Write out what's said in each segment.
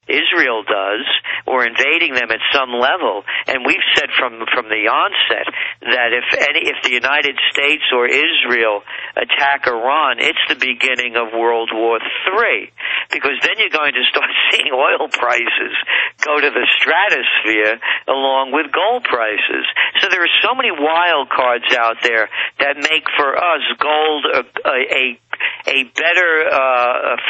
Israel does, or invading them at some level. And we've said from the onset that if the United States or Israel attack Iran, it's the beginning of World War III, because then you're going to start seeing oil prices go to the stratosphere along with gold prices. So there are so many wild cards out there that make for us gold a better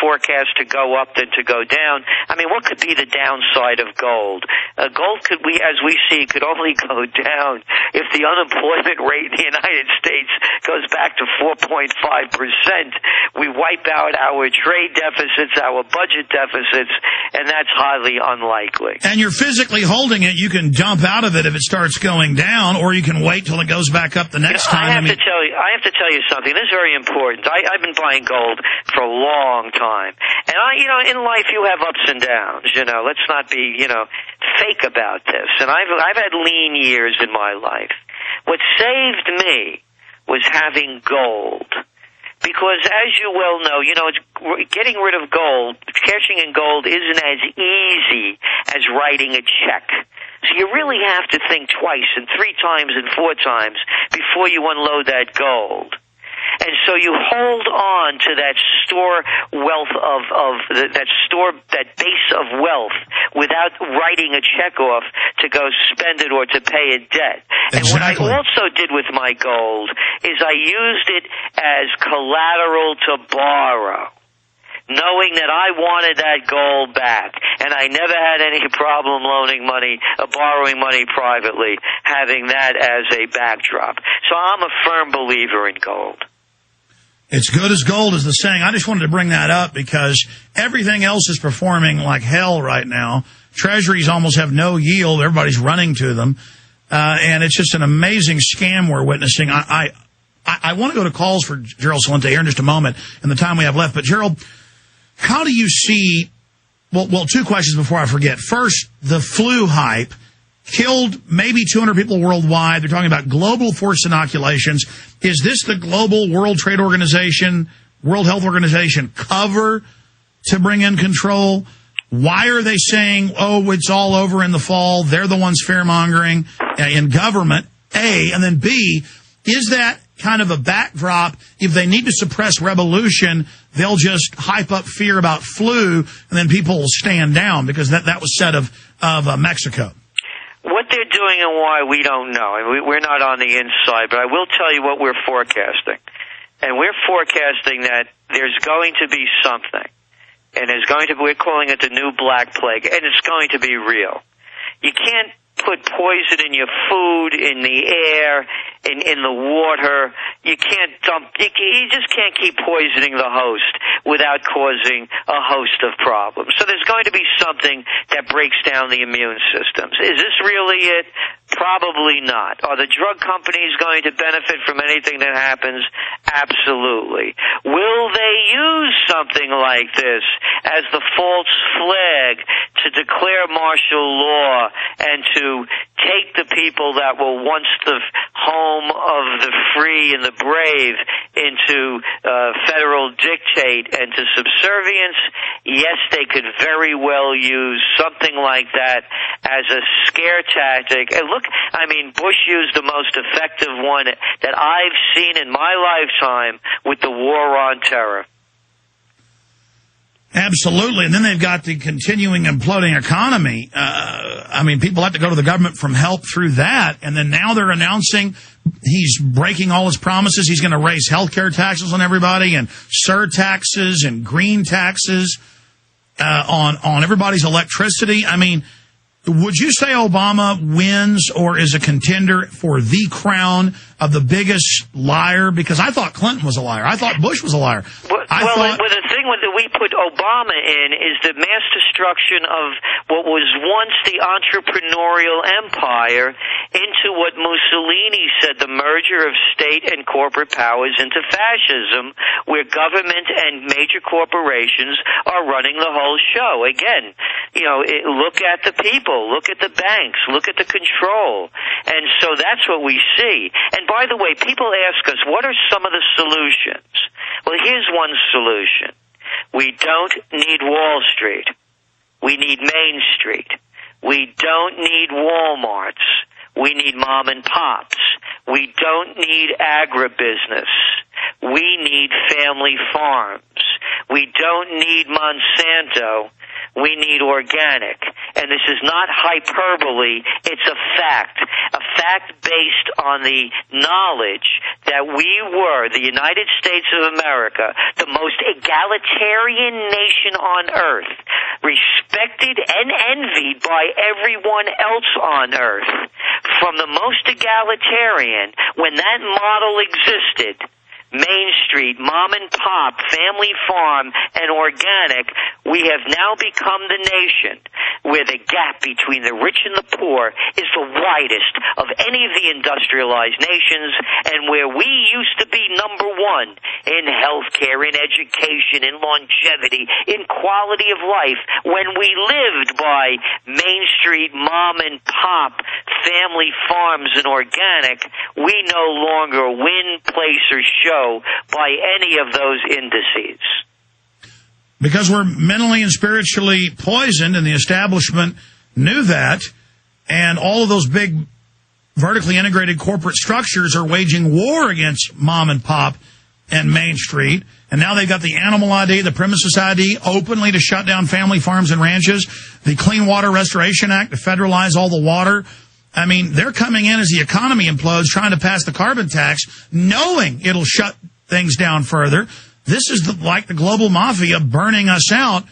forecast to go up than to go down. I mean, what could be the downside of gold? Gold could, as we see, could only go down if the unemployment rate in the United States goes back to 4.5%. We wipe out our trade deficits, our budget deficits, and that's highly unlikely. And you're physically holding it. You can dump out of it if it starts going down, or you can wait till it goes back up the next time. I have to tell you something. This is very important. I've been buying gold for a long time. And in life you have ups and downs, let's not be, fake about this. And I've had lean years in my life. What saved me was having gold. Because as you well know, getting rid of gold, cashing in gold isn't as easy as writing a check. So you really have to think twice and 3 times and 4 times before you unload that gold. And so you hold on to that store wealth that base of wealth without writing a check off to go spend it or to pay a debt. Exactly. And what I also did with my gold is I used it as collateral to borrow, knowing that I wanted that gold back. And I never had any problem borrowing money privately, having that as a backdrop. So I'm a firm believer in gold. It's good as gold is the saying. I just wanted to bring that up because everything else is performing like hell right now. Treasuries almost have no yield. Everybody's running to them. And it's just an amazing scam we're witnessing. I want to go to calls for Gerald Celente here in just a moment in the time we have left. But, Gerald, how do you see, well, 2 questions before I forget. First, the flu hype killed maybe 200 people worldwide. They're talking about global forced inoculations. Is this the global World Trade Organization, World Health Organization cover to bring in control? Why are they saying, oh, it's all over in the fall? They're the ones fear-mongering in government, A. And then B, is that kind of a backdrop? If they need to suppress revolution, they'll just hype up fear about flu, and then people will stand down, because that was said of Mexico. What they're doing and why, we don't know. And we're not on the inside, but I will tell you what we're forecasting. And we're forecasting that there's going to be something. And we're calling it the new black plague, and it's going to be real. You can't put poison in your food, in the air, in the water. You just can't keep poisoning the host without causing a host of problems. So there's going to be something that breaks down the immune systems. Is this really it? Probably not. Are the drug companies going to benefit from anything that happens? Absolutely. Will they use something like this as the false flag to declare martial law and to take the people that were once the home of the free and the brave into federal dictate and to subservience? Yes, they could very well use something like that as a scare tactic. And look, Bush used the most effective one that I've seen in my lifetime with the war on terror. Absolutely. And then they've got the continuing imploding economy. People have to go to the government from help through that. And then now they're announcing he's breaking all his promises. He's going to raise health care taxes on everybody and surtaxes and green taxes on everybody's electricity. Would you say Obama wins or is a contender for the crown of the biggest liar? Because I thought Clinton was a liar. I thought Bush was a liar. The thing that we put Obama in is the mass destruction of what was once the entrepreneurial empire into what Mussolini said, the merger of state and corporate powers into fascism, where government and major corporations are running the whole show. Again, look at the people, look at the banks, look at the control. And so that's what we see. And by the way, people ask us, what are some of the solutions? Well, here's one solution. We don't need Wall Street. We need Main Street. We don't need Walmarts. We need mom and pops. We don't need agribusiness. We need family farms. We don't need Monsanto. We need organic. And this is not hyperbole. It's a fact based on the knowledge that we were, the United States of America, the most egalitarian nation on earth, respected and envied by everyone else on earth. From the most egalitarian, when that model existed, Main Street, mom and pop, family farm, and organic, we have now become the nation where the gap between the rich and the poor is the widest of any of the industrialized nations, and where we used to be number one in healthcare, in education, in longevity, in quality of life, when we lived by Main Street, mom and pop, family farms, and organic, we no longer win, place, or show by any of those indices. Because we're mentally and spiritually poisoned, and the establishment knew that, and all of those big vertically integrated corporate structures are waging war against mom and pop and Main Street, and now they've got the animal ID, the premises ID, openly to shut down family farms and ranches, the Clean Water Restoration Act to federalize all the water. I mean, they're coming in as the economy implodes, trying to pass the carbon tax, knowing it'll shut things down further. This is like the global mafia burning us out.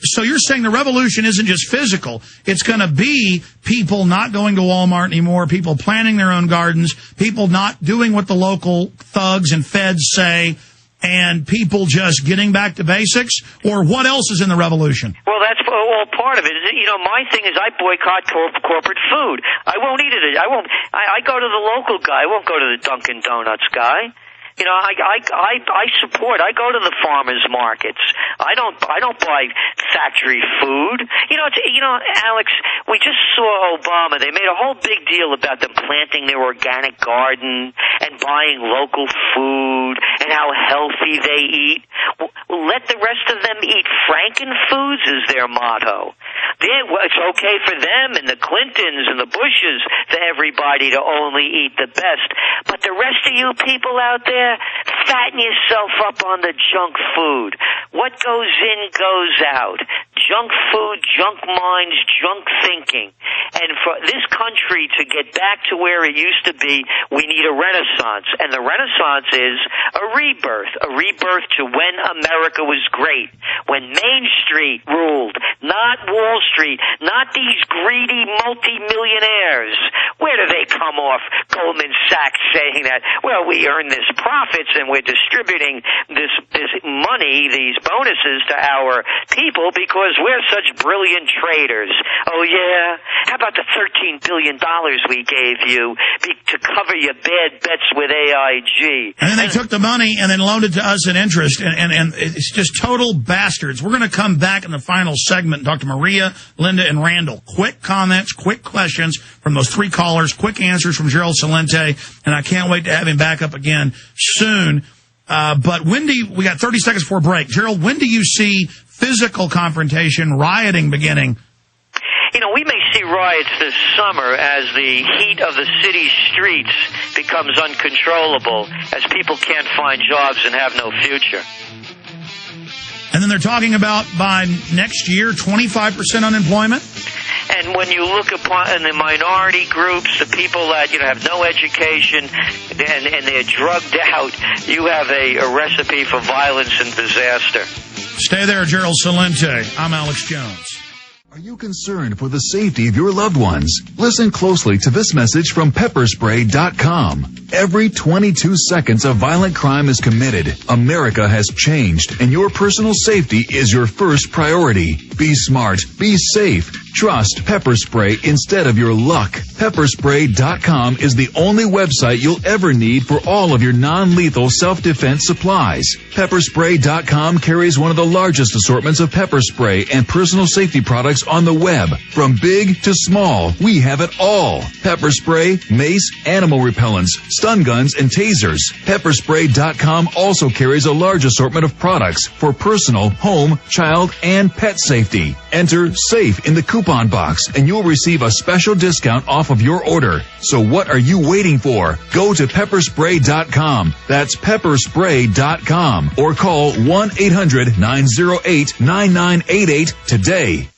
So you're saying the revolution isn't just physical. It's going to be people not going to Walmart anymore, people planting their own gardens, people not doing what the local thugs and feds say, and people just getting back to basics? Or what else is in the revolution? Well, that's all part of it. You know, my thing is I boycott corporate food. I won't eat it. I go to the local guy. I won't go to the Dunkin' Donuts guy. You know, I support. I go to the farmers markets. I don't buy factory food. You know, Alex, we just saw Obama. They made a whole big deal about them planting their organic garden and buying local food and how healthy they eat. Well, let the rest of them eat Frankenfoods is their motto. It's okay for them and the Clintons and the Bushes for everybody to only eat the best. But the rest of you people out there, fatten yourself up on the junk food. What goes in goes out. Junk food, junk minds, junk thinking. And for this country to get back to where it used to be, we need a renaissance. And the renaissance is a rebirth to when America was great, when Main Street ruled, not Wall Street, not these greedy multimillionaires. Where do they come off? Goldman Sachs saying that, well, we earn this profits and we're distributing this money, these bonuses to our people because we're such brilliant traders. Oh, yeah? How about the $13 billion we gave you to cover your bad bets with AIG? And then they took the money and then loaned it to us in interest, and it's just total bastards. We're going to come back in the final segment, Dr. Maria, Linda, and Randall. Quick comments, quick questions from those three callers, quick answers from Gerald Celente, and I can't wait to have him back up again soon. But we got 30 seconds before break. Gerald, when do you see physical confrontation, rioting beginning? You know, we may see riots this summer as the heat of the city streets becomes uncontrollable, as people can't find jobs and have no future. And then they're talking about by next year, 25% unemployment? And when you look upon the minority groups, the people that have no education and they're drugged out, you have a recipe for violence and disaster. Stay there, Gerald Celente. I'm Alex Jones. Are you concerned for the safety of your loved ones? Listen closely to this message from pepperspray.com. Every 22 seconds a violent crime is committed. America has changed, and your personal safety is your first priority. Be smart. Be safe. Trust Pepper Spray instead of your luck. Pepperspray.com is the only website you'll ever need for all of your non-lethal self-defense supplies. Pepperspray.com carries one of the largest assortments of pepper spray and personal safety products products on the web. From big to small, we have it all. Pepper spray, mace, animal repellents, stun guns, and tasers. Pepperspray.com also carries a large assortment of products for personal, home, child, and pet safety. Enter SAFE in the coupon box and you'll receive a special discount off of your order. So what are you waiting for? Go to pepperspray.com. That's pepperspray.com or call 1-800-908-9988 today.